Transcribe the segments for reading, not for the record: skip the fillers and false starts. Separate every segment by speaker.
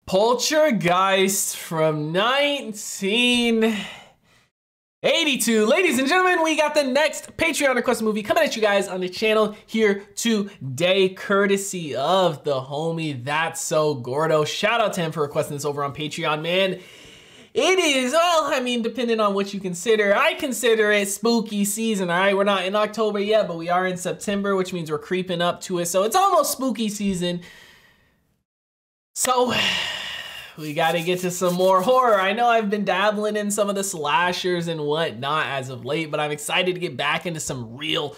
Speaker 1: Poltergeist from 1982. Ladies and gentlemen, we got the next Patreon request movie coming at you guys on the channel here today, courtesy of the homie That's So Gordo. Shout out to him for requesting this over on Patreon, man. It is, well, I mean, depending on what you consider. I consider it spooky season, all right? We're not in October yet, but we are in September, which means we're creeping up to it. So it's almost spooky season. So we gotta get to some more horror. I know I've been dabbling in some of the slashers and whatnot as of late, but I'm excited to get back into some real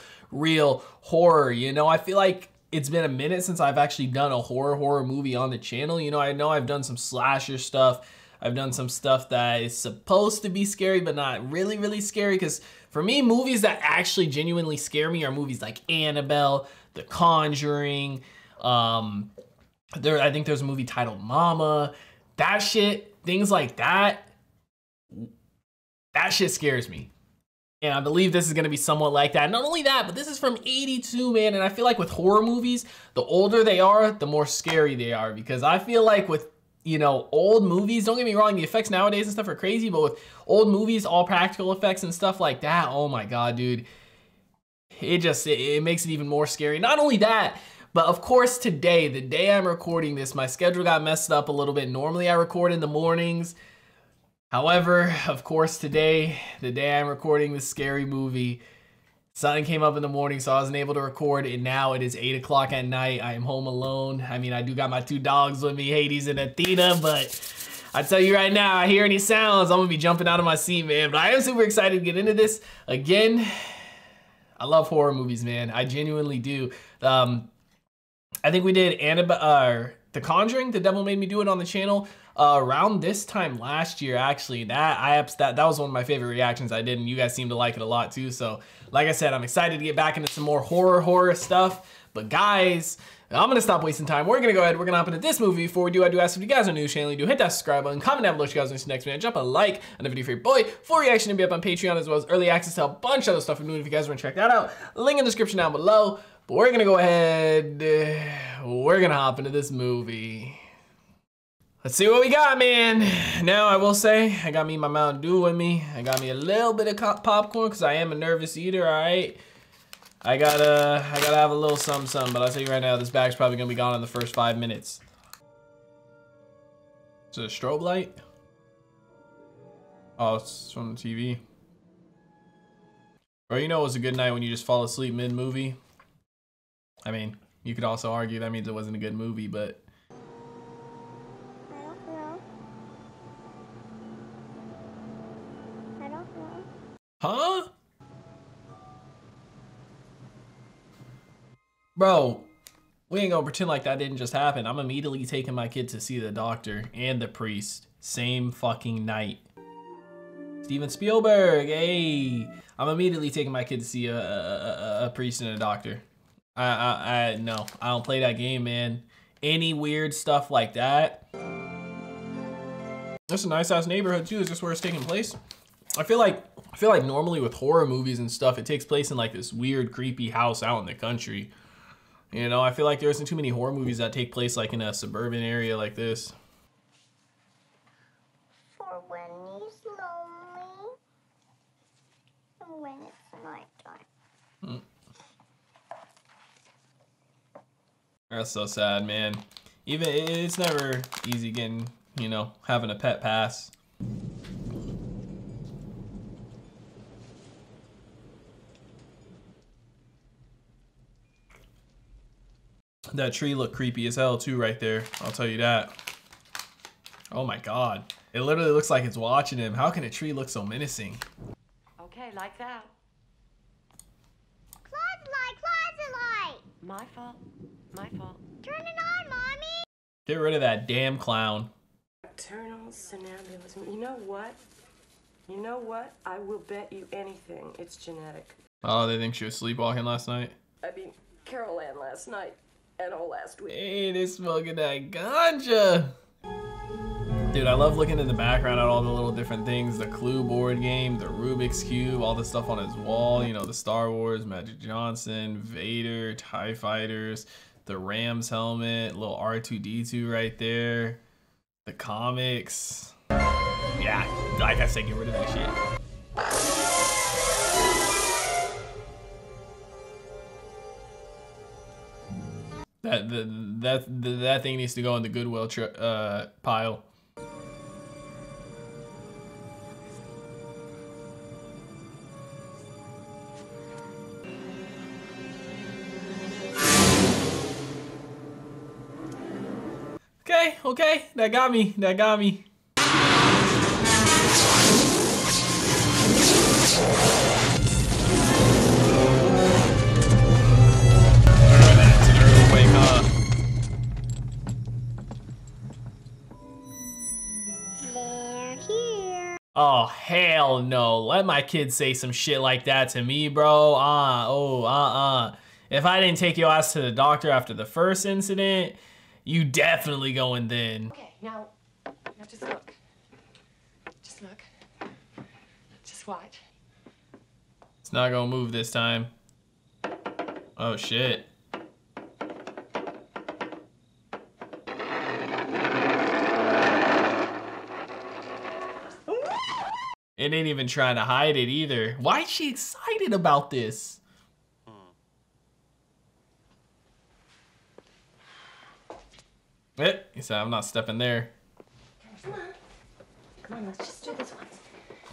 Speaker 1: horror. You know, I feel like it's been a minute since I've actually done a horror movie on the channel. You know I've done some slasher stuff. I've done some stuff that is supposed to be scary, but not really scary. Because for me, movies that actually genuinely scare me are movies like Annabelle, The Conjuring. I think there's a movie titled Mama. That shit, things like that. That shit scares me. And I believe this is gonna be somewhat like that. Not only that, but this is from 82, man. And I feel like with horror movies, the older they are, the more scary they are. Because I feel like with, you know, old movies, don't get me wrong, the effects nowadays and stuff are crazy, but with old movies, all practical effects and stuff like that, oh my God, dude. It makes it even more scary. Not only that, but of course today, the day I'm recording this, my schedule got messed up a little bit. Normally I record in the mornings. However, of course today, the day I'm recording this scary movie, something came up in the morning, so I wasn't able to record, and now it is 8 o'clock at night. I am home alone. I mean, I do got my two dogs with me, Hades and Athena, but I tell you right now, I hear any sounds, I'm gonna be jumping out of my seat, man. But I am super excited to get into this. Again, I love horror movies, man. I genuinely do. I think we did Annabelle, The Conjuring, The Devil Made Me Do It on the channel around this time last year, actually. That was one of my favorite reactions I did, and you guys seem to like it a lot too. So, like I said, I'm excited to get back into some more horror stuff. But guys, I'm gonna stop wasting time. We're gonna go ahead, we're gonna hop into this movie. Before we do, I do ask if you guys are new to the channel, you do hit that subscribe button, comment down below what you guys want to see next, man. Drop a like on the video for your boy, full reaction to be up on Patreon, as well as early access to a bunch of other stuff we're doing if you guys want to check that out. Link in the description down below. But we're gonna go ahead, we're gonna hop into this movie. Let's see what we got, man. Now, I will say, I got me my Mountain Dew with me. I got me a little bit of popcorn, because I am a nervous eater, all right? I gotta have a little something, but I'll tell you right now, this bag's probably gonna be gone in the first 5 minutes. Is it a strobe light? Oh, it's from the TV. Bro, you know it was a good night when you just fall asleep mid-movie? I mean, you could also argue that means it wasn't a good movie, but...
Speaker 2: I don't know.
Speaker 1: Huh? Bro, we ain't gonna pretend like that didn't just happen. I'm immediately taking my kid to see the doctor and the priest. Same fucking night. Steven Spielberg, hey. I'm immediately taking my kid to see a priest and a doctor. No, I don't play that game, man. Any weird stuff like that. That's a nice ass neighborhood too. Is this where it's taking place? I feel like normally with horror movies and stuff, it takes place in like this weird, creepy house out in the country. You know, I feel like there isn't too many horror movies that take place like in a suburban area like this.
Speaker 2: For when he's lonely and when it's nighttime.
Speaker 1: That's so sad, man. Even it's never easy getting, you know, having a pet pass. That tree looked creepy as hell too right there. I'll tell you that. Oh my God. It literally looks like it's watching him. How can a tree look so menacing?
Speaker 3: Okay, like that.
Speaker 2: Closet light!
Speaker 3: My fault. My fault.
Speaker 2: Turn it on, Mommy!
Speaker 1: Get rid of that damn clown.
Speaker 3: Nocturnal somnambulism. You know what? You know what? I will bet you anything. It's genetic.
Speaker 1: Oh, they think she was sleepwalking last night?
Speaker 3: I mean, Carol Ann last night and all last week.
Speaker 1: Hey, they smoking that ganja. Dude, I love looking in the background at all the little different things. The Clue board game, the Rubik's Cube, all the stuff on his wall. You know, the Star Wars, Magic Johnson, Vader, TIE Fighters, the Rams helmet, little R2-D2 right there. The comics. Yeah, like I said, get rid of that shit. That thing needs to go in the Goodwill pile. Okay, that got me.
Speaker 2: They're here.
Speaker 1: Oh, hell no. Let my kid say some shit like that to me, bro. If I didn't take your ass to the doctor after the first incident, you definitely going then.
Speaker 3: Okay, now just look. Just look. Just watch.
Speaker 1: It's not gonna move this time. Oh, shit. It ain't even trying to hide it either. Why is she excited about this? He said, I'm not stepping there.
Speaker 3: Come on, let's just do this once.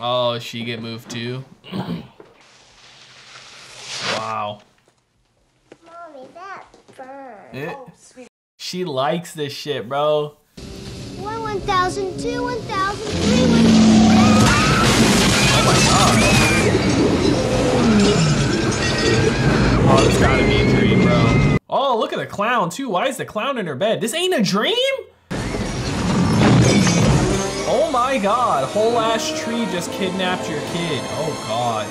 Speaker 1: Oh, she get moved too? Wow.
Speaker 2: Mommy, that burns.
Speaker 3: Oh, sweet.
Speaker 1: She likes this shit, bro.
Speaker 2: 1,002, 1,003,
Speaker 1: Oh, this gotta be a dream, bro. Oh, look at the clown too. Why is the clown in her bed? This ain't a dream? Oh my god, whole ass tree just kidnapped your kid. Oh god.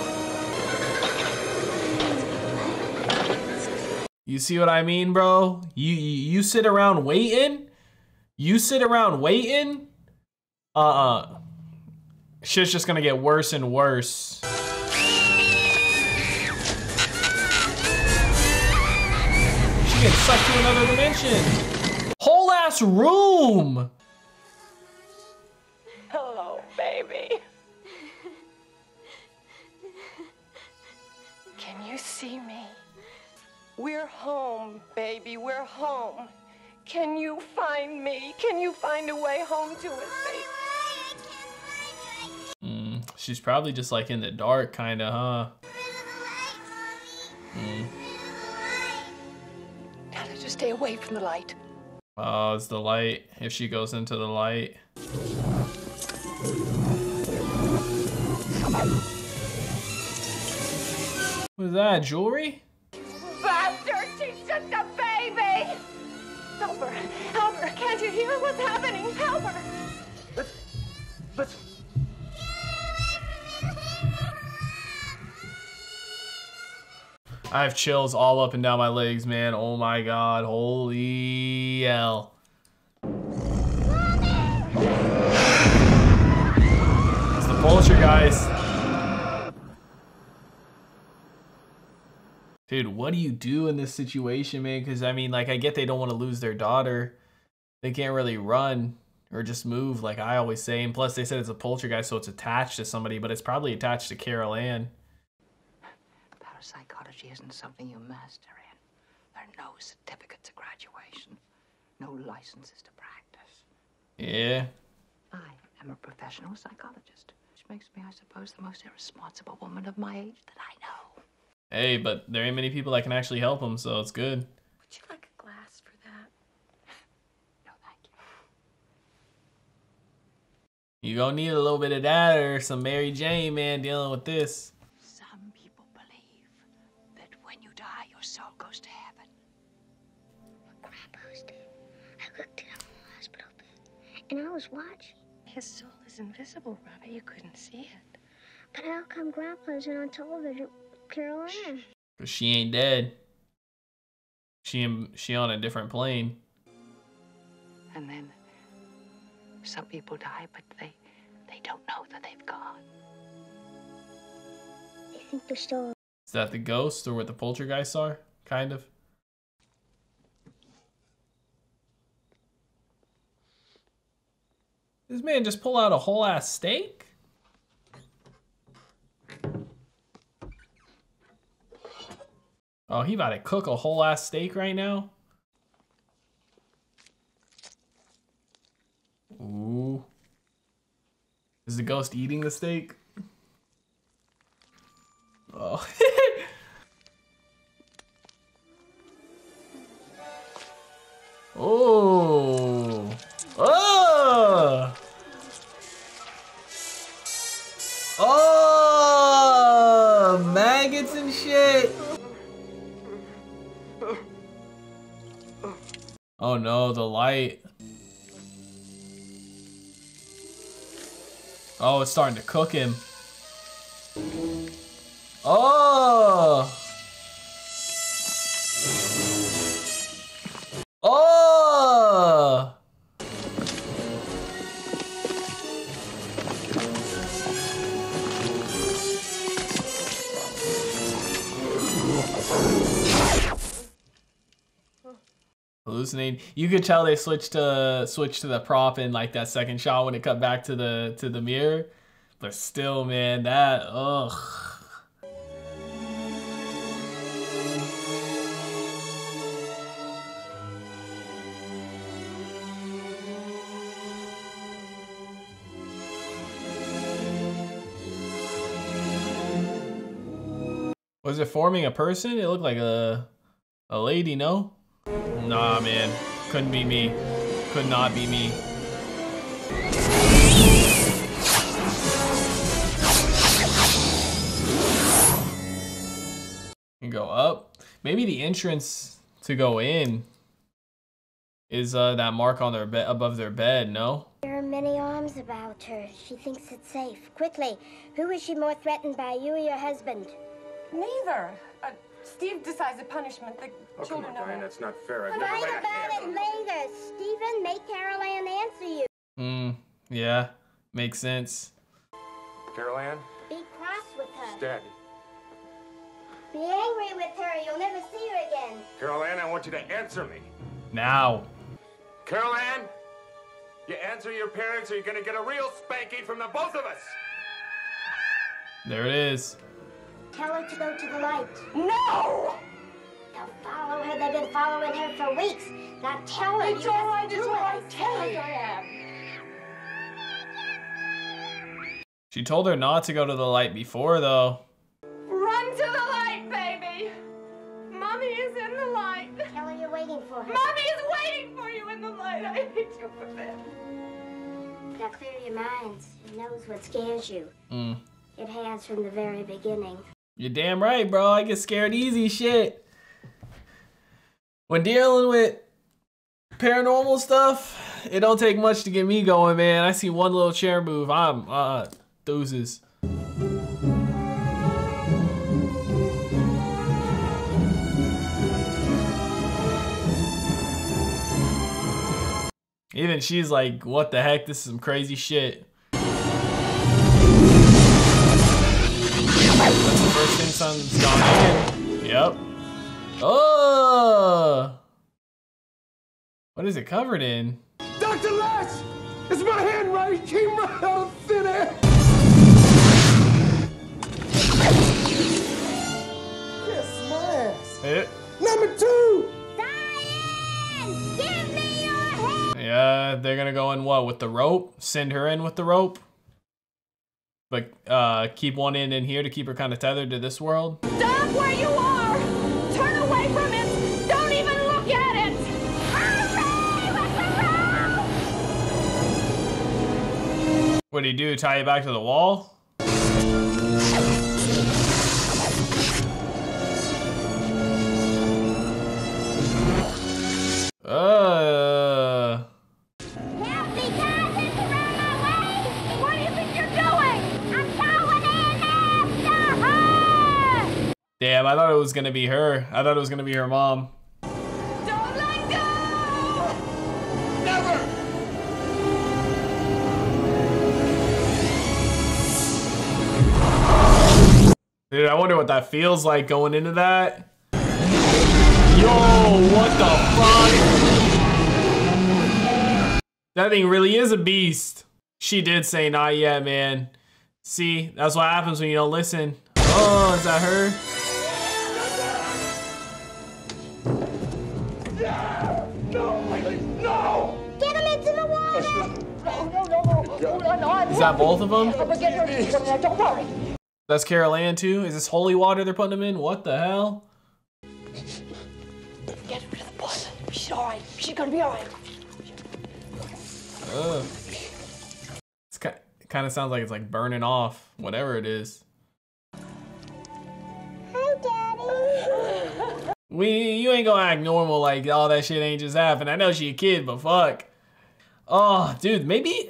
Speaker 1: You see what I mean, bro? You sit around waiting? You sit around waiting? Shit's just gonna get worse and worse. She gets sucked to another dimension. Whole ass room.
Speaker 3: Hello, baby. Can you see me? We're home, baby. We're home. Can you find me? Can you find a way home to us, baby?
Speaker 1: She's probably just like in the dark, kinda, huh?
Speaker 3: Now just stay away from the light.
Speaker 1: Oh, it's the light. If she goes into the light. What is that, jewelry?
Speaker 3: Bastard, she's just a baby! Help her, help her. Can't you hear what's happening? Help her.
Speaker 4: Let's
Speaker 1: I have chills all up and down my legs, man. Oh my god, holy hell. It's the Poltergeist. Dude, what do you do in this situation, man? Because, I mean, like, I get they don't want to lose their daughter. They can't really run or just move, like I always say. And plus, they said it's a poltergeist, so it's attached to somebody, but it's probably attached to Carol Ann.
Speaker 5: Parapsychology isn't something you master in. There are no certificates of graduation, no licenses to practice.
Speaker 1: Yeah.
Speaker 5: I am a professional psychologist, which makes me, I suppose, the most irresponsible woman of my age that I know.
Speaker 1: Hey, but there ain't many people that can actually help them, so it's good.
Speaker 3: Would you like a glass for that?
Speaker 5: No, thank you.
Speaker 1: You gonna need a little bit of that or some Mary Jane, man, dealing with this.
Speaker 5: Some people believe that when you die, your soul goes to heaven.
Speaker 2: Grandpa's dead. I looked at him in the hospital bed, and I was watching.
Speaker 3: His soul is invisible, Robert. You couldn't see it.
Speaker 2: But how come Grandpa isn't on television with Carol Ann?
Speaker 1: Cause she ain't dead. She on a different plane.
Speaker 5: And then some people die, but they don't know that they've gone.
Speaker 2: They think they're still.
Speaker 1: Is that the ghost or what the poltergeists are? Kind of. This man just pull out a whole ass steak? Oh, he about to cook a whole ass steak right now? Ooh. Is the ghost eating the steak? Oh. Oh. Oh. Oh, maggots and shit. Oh no, the light. Oh, it's starting to cook him. Oh. Oh. Hallucinating. You could tell they switched to the prop in like that second shot when it cut back to the mirror. But still, man, that ugh. Was it forming a person? It looked like a lady, no? Nah, man. Couldn't be me. Could not be me. Can go up. Maybe the entrance to go in is that mark on their bed above their bed, no?
Speaker 2: There are many arms about her. She thinks it's safe. Quickly, who is she more threatened by, you or your husband?
Speaker 3: Neither. Steve decides the punishment. The children know
Speaker 4: Diane,
Speaker 3: that.
Speaker 4: that's not fair. I've
Speaker 2: Fight
Speaker 4: never laid a
Speaker 2: about
Speaker 4: hand
Speaker 2: it
Speaker 4: on her.
Speaker 2: later. Stephen, make Carol Ann answer you.
Speaker 1: Yeah. Makes sense.
Speaker 4: Carol Ann,
Speaker 2: Be cross with her.
Speaker 4: it's Daddy.
Speaker 2: Be angry with her. You'll never see her again.
Speaker 4: Carol Ann, I want you to answer me.
Speaker 1: Now.
Speaker 4: Carol Ann, you answer your parents or you're gonna get a real spanking from the both of us.
Speaker 1: There it is.
Speaker 2: Tell her to go to the light.
Speaker 3: No!
Speaker 2: They'll follow her. They've been following her for weeks. Now tell her
Speaker 3: It's
Speaker 2: you
Speaker 3: all
Speaker 2: have
Speaker 3: right.
Speaker 2: to
Speaker 3: It's
Speaker 2: do
Speaker 3: all
Speaker 2: what I
Speaker 3: right. Tell her,
Speaker 2: say.
Speaker 3: Diane.
Speaker 1: She told her not to go to the light before, though.
Speaker 3: Run to the light, baby. Mommy is in the light.
Speaker 2: Tell her you're waiting for her.
Speaker 3: Mommy is waiting for you in the light. I hate you for that.
Speaker 2: Now clear your minds. It knows what scares you. It has from the very beginning.
Speaker 1: You're damn right, bro. I get scared easy, shit. When dealing with paranormal stuff, it don't take much to get me going, man. I see one little chair move, I'm deuces. Even she's like, what the heck? This is some crazy shit. That's the first thing something's gone in. Yep. Oh! What is it covered in?
Speaker 4: Dr. Les! It's my handwriting. It came right out of thin air. Yes, my ass. Number 2!
Speaker 2: Diane! Give me your hand!
Speaker 1: Yeah, they're gonna go in what, with the rope? Send her in with the rope? But keep one end in here to keep her kind of tethered to this world?
Speaker 3: Stop where you are. Turn away from it. Don't even look at it. Hurry with the rope.
Speaker 1: What do you do, tie it back to the wall?
Speaker 2: Help me, guys! It's around my way! What do you think you're doing? I'm going in after her!
Speaker 1: Damn, I thought it was gonna be her. I thought it was gonna be her mom.
Speaker 3: Don't let go.
Speaker 4: Never!
Speaker 1: Dude, I wonder what that feels like going into that. Yo, what the fuck? That thing really is a beast. She did say not yet, man. See, that's what happens when you don't listen. Oh, is that her?
Speaker 4: No!
Speaker 2: Get him into the water! No.
Speaker 1: Is that both of them?
Speaker 2: Don't worry.
Speaker 1: That's Carol Ann too? Is this holy water they're putting them in? What the hell?
Speaker 2: Get her to the bus. She's all right. She's gonna be all right.
Speaker 1: Ugh. It kind of sounds like it's like burning off, whatever it is.
Speaker 2: Hi, Daddy.
Speaker 1: You ain't gonna act normal like all that shit ain't just happened. I know she a kid, but fuck. Oh, dude, maybe,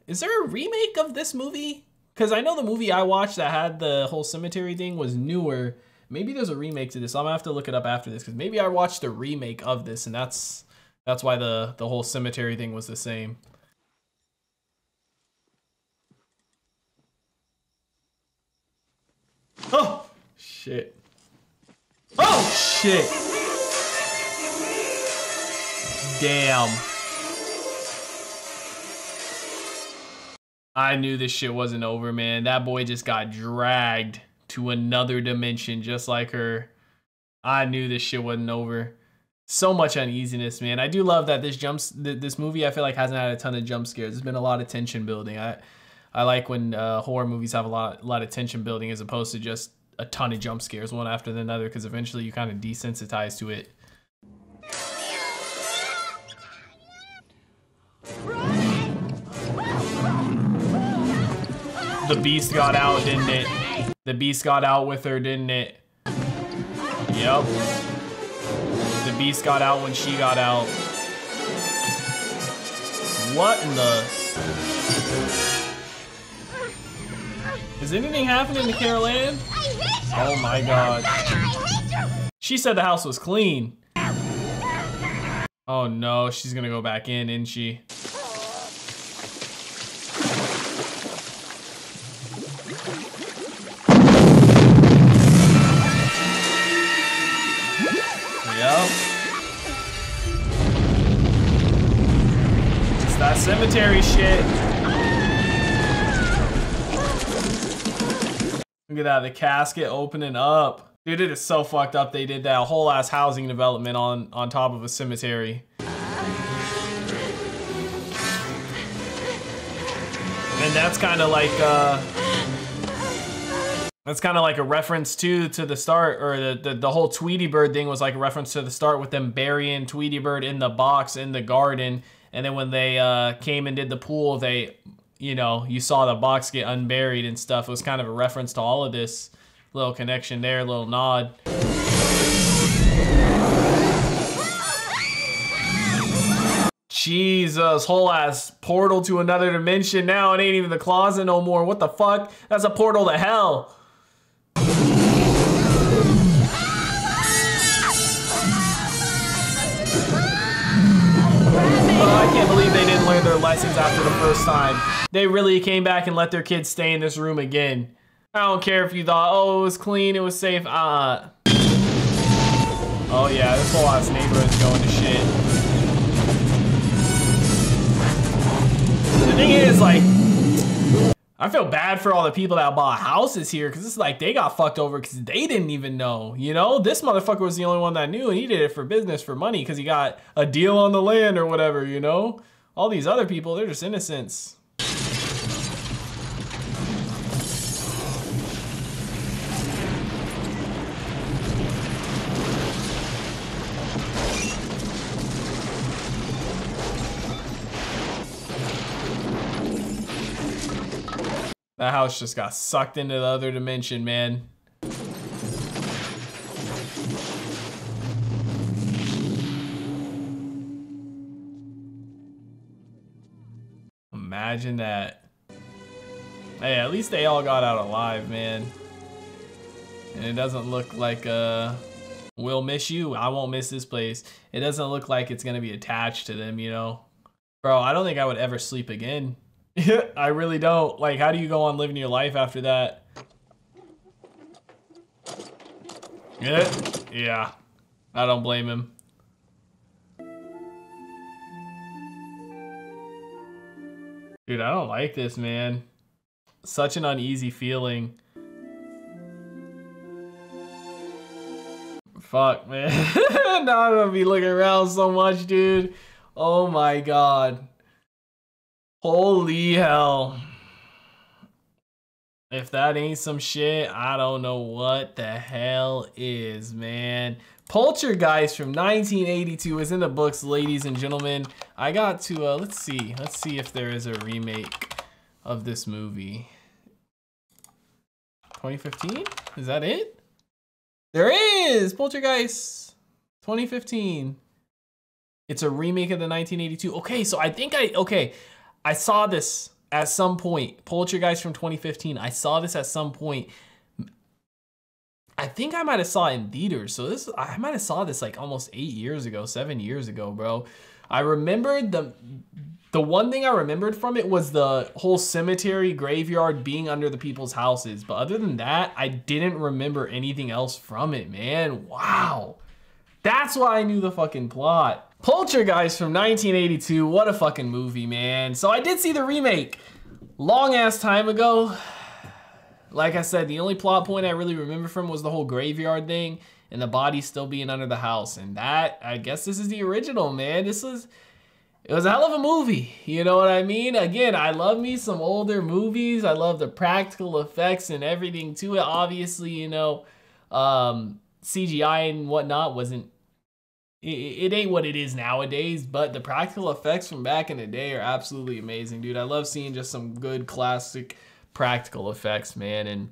Speaker 1: is there a remake of this movie? Because I know the movie I watched that had the whole cemetery thing was newer. Maybe there's a remake to this. I'm gonna have to look it up after this because maybe I watched a remake of this and that's why the whole cemetery thing was the same. Oh, shit. Oh, shit. Damn. I knew this shit wasn't over, man. That boy just got dragged to another dimension just like her. I knew this shit wasn't over. So much uneasiness, man. I do love that this movie I feel like hasn't had a ton of jump scares. There's been a lot of tension building. I like when horror movies have a lot of tension building as opposed to just a ton of jump scares one after another because eventually you kind of desensitize to it. The beast got out, didn't it? The beast got out with her, didn't it? Yep. The beast got out when she got out. What in the... Is anything happening to Carol Ann? Oh my god. She said the house was clean. Oh no, she's gonna go back in, isn't she? Yep. It's that cemetery shit. Look at that, the casket opening up. Dude, it is so fucked up they did that whole ass housing development on top of a cemetery. And that's kind of like a reference to the start, or the whole Tweety Bird thing was like a reference to the start with them burying Tweety Bird in the box in the garden, and then when they came and did the pool, they, you know, you saw the box get unburied and stuff. It was kind of a reference to all of this. Little connection there, little nod. Jesus, whole ass portal to another dimension now. It ain't even the closet no more. What the fuck? That's a portal to hell. I can't believe they didn't learn their lessons after the first time. They really came back and let their kids stay in this room again. I don't care if you thought, oh, it was clean, it was safe. Oh yeah, this whole ass neighborhood's going to shit. The thing is, like, I feel bad for all the people that bought houses here because it's like they got fucked over because they didn't even know, you know? This motherfucker was the only one that knew and he did it for business, for money, because he got a deal on the land or whatever, you know? All these other people, they're just innocents. That house just got sucked into the other dimension, man. Imagine that. Hey, at least they all got out alive, man. And it doesn't look like, we'll miss you. I won't miss this place. It doesn't look like it's gonna be attached to them, you know? Bro, I don't think I would ever sleep again. I really don't. Like, how do you go on living your life after that? Yeah. I don't blame him. Dude, I don't like this, man. Such an uneasy feeling. Fuck, man. Now I'm gonna be looking around so much, dude. Oh my god. Holy hell. If that ain't some shit, I don't know what the hell is, man. Poltergeist from 1982 is in the books, ladies and gentlemen. I got to, let's see if there is a remake of this movie. 2015? Is that it? There is! Poltergeist 2015. It's a remake of the 1982. Okay, so I think I saw this at some point. Poltergeist from 2015. I saw this at some point. I think I might have saw it in theaters. So I might have saw this like almost 8 years ago, 7 years ago, bro. I remembered the one thing I remembered from it was the whole cemetery graveyard being under the people's houses. But other than that, I didn't remember anything else from it, man. Wow. That's why I knew the fucking plot. Poltergeist from 1982. What a fucking movie, man. So I did see the remake long ass time ago. Like I said, the only plot point I really remember from was the whole graveyard thing and the body still being under the house. And that, I guess this is the original, man. It was a hell of a movie. You know what I mean? Again, I love me some older movies. I love the practical effects and everything to it. Obviously, you know, CGI and whatnot wasn't, it ain't what it is nowadays, but the practical effects from back in the day are absolutely amazing, dude. I love seeing just some good classic practical effects, man, and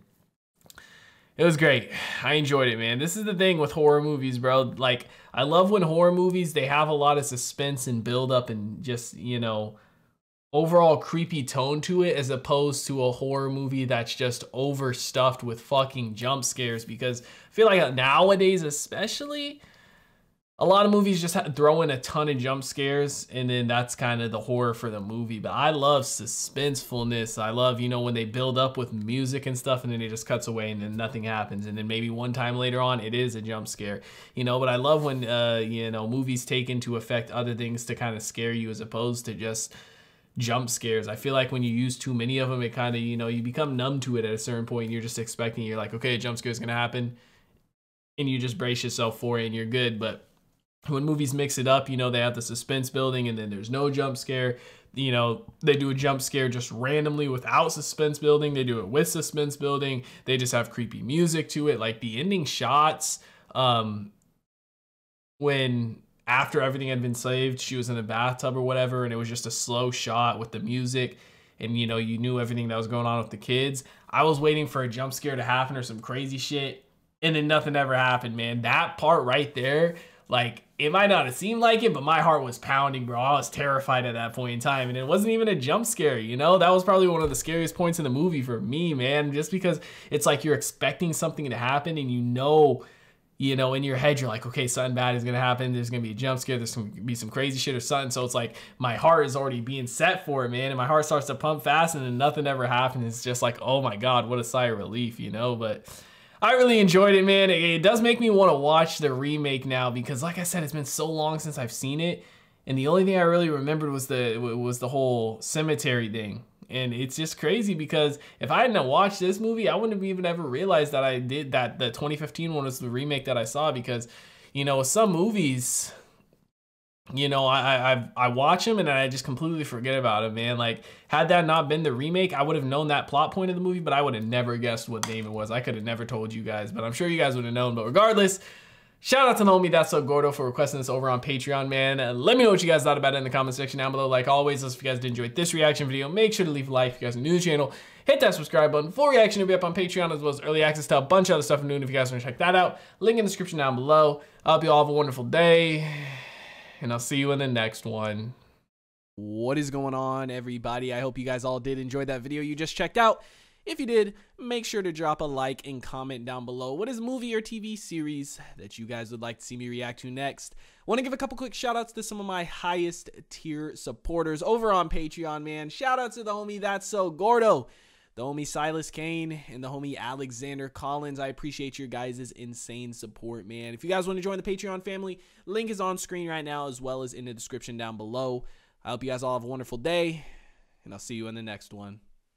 Speaker 1: it was great. I enjoyed it, man. This is the thing with horror movies, bro. Like, I love when horror movies, they have a lot of suspense and build up and just, you know, overall creepy tone to it, as opposed to a horror movie that's just overstuffed with fucking jump scares. Because I feel like nowadays especially, a lot of movies just throw in a ton of jump scares, and then that's kind of the horror for the movie. But I love suspensefulness. I love, you know, when they build up with music and stuff, and then it just cuts away and then nothing happens. And then maybe one time later on, it is a jump scare, you know. But I love when, you know, movies take into effect other things to kind of scare you as opposed to just jump scares. I feel like when you use too many of them, it kind of, you know, you become numb to it at a certain point, and you're just expecting, you're like, okay, a jump scare is going to happen, and you just brace yourself for it and you're good. But when movies mix it up, you know, they have the suspense building and then there's no jump scare. You know, they do a jump scare just randomly without suspense building. They do it with suspense building. They just have creepy music to it. Like the ending shots, when after everything had been saved, she was in the bathtub or whatever, and it was just a slow shot with the music, and, you know, you knew everything that was going on with the kids. I was waiting for a jump scare to happen or some crazy shit, and then nothing ever happened, man. That part right there, like, it might not have seemed like it, but my heart was pounding, bro. I was terrified at that point in time, and it wasn't even a jump scare, you know? That was probably one of the scariest points in the movie for me, man, just because it's like you're expecting something to happen, and you know, in your head, you're like, okay, something bad is gonna happen. There's gonna be a jump scare. There's gonna be some crazy shit or something. So it's like my heart is already being set for it, man, and my heart starts to pump fast, and then nothing ever happens. It's just like, oh my God, what a sigh of relief, you know? But I really enjoyed it, man. It does make me want to watch the remake now because, like I said, it's been so long since I've seen it, and the only thing I really remembered was the whole cemetery thing. And it's just crazy because if I hadn't watched this movie, I wouldn't have even ever realized that I did that. The 2015 one was the remake that I saw because, you know, some movies, you know, I watch them and I just completely forget about them, man. Like, had that not been the remake, I would have known that plot point of the movie, but I would have never guessed what name it was. I could have never told you guys, but I'm sure you guys would have known. But regardless, shout out to the homie That's So Gordo for requesting this over on Patreon, man. Let me know what you guys thought about it in the comment section down below. Like always, if you guys did enjoy this reaction video, make sure to leave a like. If you guys are new to the channel, hit that subscribe button. Full reaction will be up on Patreon, as well as early access to a bunch of other stuff I'm doing if you guys want to check that out. Link in the description down below. I hope you all have a wonderful day, and I'll see you in the next one. What is going on, everybody? I hope you guys all did enjoy that video you just checked out. If you did, make sure to drop a like and comment down below. What is a movie or TV series that you guys would like to see me react to next? Want to give a couple quick shout outs to some of my highest tier supporters over on Patreon, man. Shout out to the homie That's So Gordo, the homie Silas Kane, and the homie Alexander Collins. I appreciate your guys' insane support, man. If you guys want to join the Patreon family, link is on screen right now, as well as in the description down below. I hope you guys all have a wonderful day, and I'll see you in the next one.